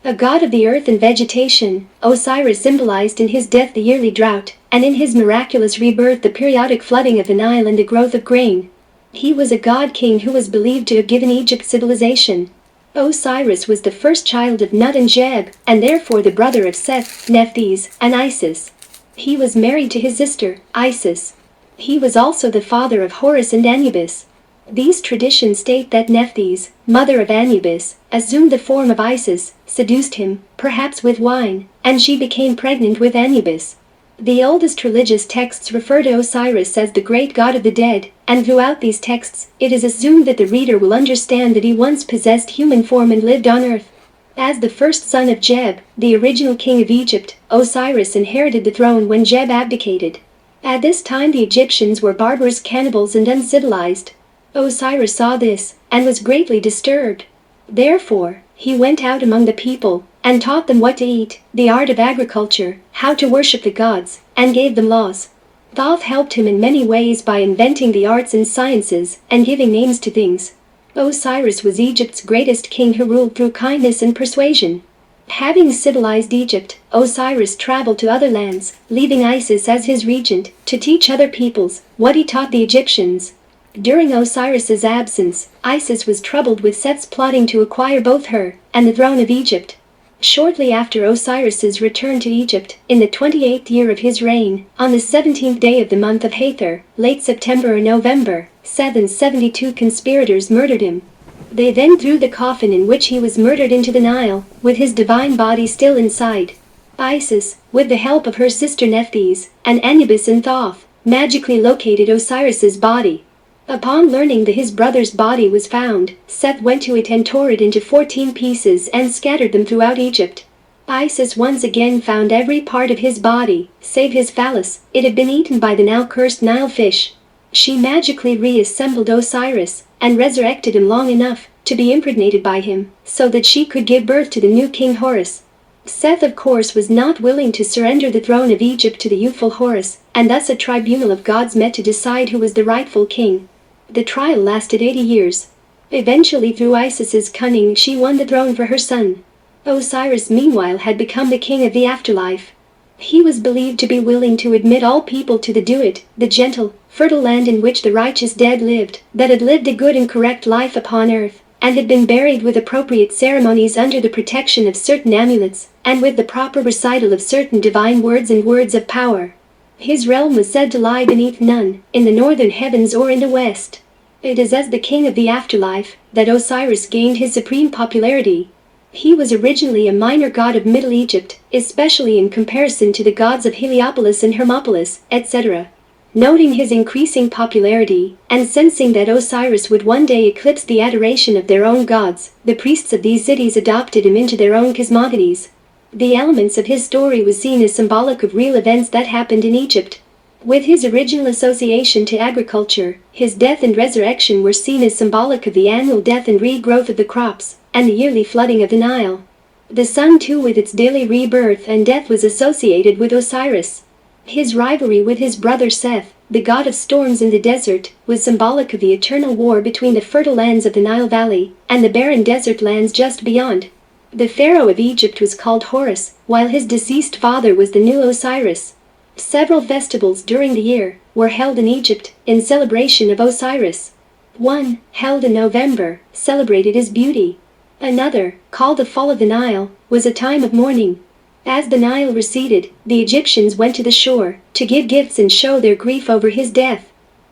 A god of the earth and vegetation, Osiris symbolized in his death the yearly drought, and in his miraculous rebirth the periodic flooding of the Nile and the growth of grain. He was a god-king who was believed to have given Egypt civilization. Osiris was the first child of Nut and Jeb, and therefore the brother of Seth, Nephthys, and Isis. He was married to his sister, Isis. He was also the father of Horus and Anubis. These traditions state that Nephthys, mother of Anubis, assumed the form of Isis, seduced him, perhaps with wine, and she became pregnant with Anubis. The oldest religious texts refer to Osiris as the great god of the dead, and throughout these texts, it is assumed that the reader will understand that he once possessed human form and lived on earth. As the first son of Jeb, the original king of Egypt, Osiris inherited the throne when Jeb abdicated. At this time the Egyptians were barbarous cannibals and uncivilized. Osiris saw this, and was greatly disturbed. Therefore, he went out among the people, and taught them what to eat, the art of agriculture, how to worship the gods, and gave them laws. Thoth helped him in many ways by inventing the arts and sciences, and giving names to things. Osiris was Egypt's greatest king who ruled through kindness and persuasion. Having civilized Egypt, Osiris traveled to other lands, leaving Isis as his regent, to teach other peoples what he taught the Egyptians. During Osiris's absence, Isis was troubled with Seth's plotting to acquire both her and the throne of Egypt. Shortly after Osiris's return to Egypt, in the 28th year of his reign, on the 17th day of the month of Hathor, late September or November, Seth and 72 conspirators murdered him. They then threw the coffin in which he was murdered into the Nile, with his divine body still inside. Isis, with the help of her sister Nephthys, and Anubis and Thoth, magically located Osiris's body. Upon learning that his brother's body was found, Seth went to it and tore it into 14 pieces and scattered them throughout Egypt. Isis once again found every part of his body, save his phallus. It had been eaten by the now cursed Nile fish. She magically reassembled Osiris, and resurrected him long enough to be impregnated by him, so that she could give birth to the new king Horus. Seth of course was not willing to surrender the throne of Egypt to the youthful Horus, and thus a tribunal of gods met to decide who was the rightful king. The trial lasted 80 years. Eventually, through Isis's cunning, she won the throne for her son. Osiris meanwhile had become the king of the afterlife. He was believed to be willing to admit all people to the Duat, the gentle, fertile land in which the righteous dead lived, that had lived a good and correct life upon earth, and had been buried with appropriate ceremonies under the protection of certain amulets, and with the proper recital of certain divine words and words of power. His realm was said to lie beneath none, in the northern heavens or in the west. It is as the king of the afterlife that Osiris gained his supreme popularity. He was originally a minor god of Middle Egypt, especially in comparison to the gods of Heliopolis and Hermopolis, etc. Noting his increasing popularity, and sensing that Osiris would one day eclipse the adoration of their own gods, the priests of these cities adopted him into their own cosmogonies. The elements of his story was seen as symbolic of real events that happened in Egypt. With his original association to agriculture, his death and resurrection were seen as symbolic of the annual death and regrowth of the crops, and the yearly flooding of the Nile. The sun too with its daily rebirth and death was associated with Osiris. His rivalry with his brother Seth, the god of storms in the desert, was symbolic of the eternal war between the fertile lands of the Nile Valley and the barren desert lands just beyond. The pharaoh of Egypt was called Horus, while his deceased father was the new Osiris. Several festivals during the year were held in Egypt in celebration of Osiris. One, held in November, celebrated his beauty. Another, called the Fall of the Nile, was a time of mourning. As the Nile receded, the Egyptians went to the shore to give gifts and show their grief over his death.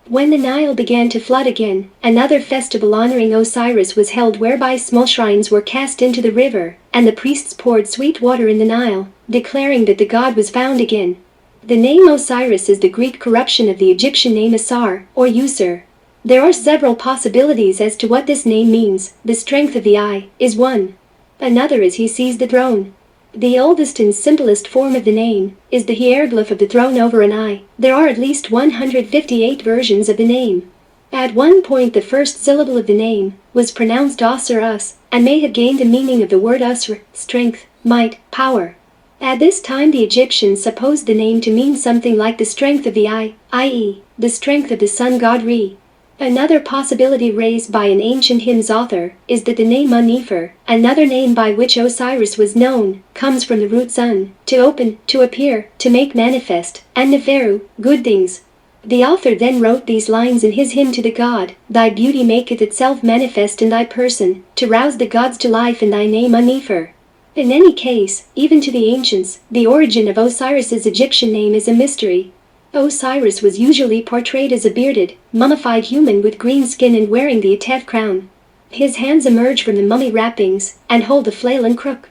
When the Nile began to flood again, another festival honoring Osiris was held whereby small shrines were cast into the river, and the priests poured sweet water in the Nile, declaring that the god was found again. The name Osiris is the Greek corruption of the Egyptian name Asar, or Usur. There are several possibilities as to what this name means. The strength of the eye is one. Another is he sees the throne. The oldest and simplest form of the name is the hieroglyph of the throne over an eye. There are at least 158 versions of the name. At one point the first syllable of the name was pronounced Osiris, and may have gained the meaning of the word Usr, strength, might, power. At this time the Egyptians supposed the name to mean something like the strength of the eye, i.e., the strength of the sun god Re. Another possibility raised by an ancient hymn's author is that the name Nefer, another name by which Osiris was known, comes from the root sun, to open, to appear, to make manifest, and Neferu, good things. The author then wrote these lines in his hymn to the god: "Thy beauty maketh itself manifest in thy person, to rouse the gods to life in thy name Nefer." In any case, even to the ancients, the origin of Osiris's Egyptian name is a mystery. Osiris was usually portrayed as a bearded, mummified human with green skin and wearing the Atev crown. His hands emerge from the mummy wrappings and hold a flail and crook.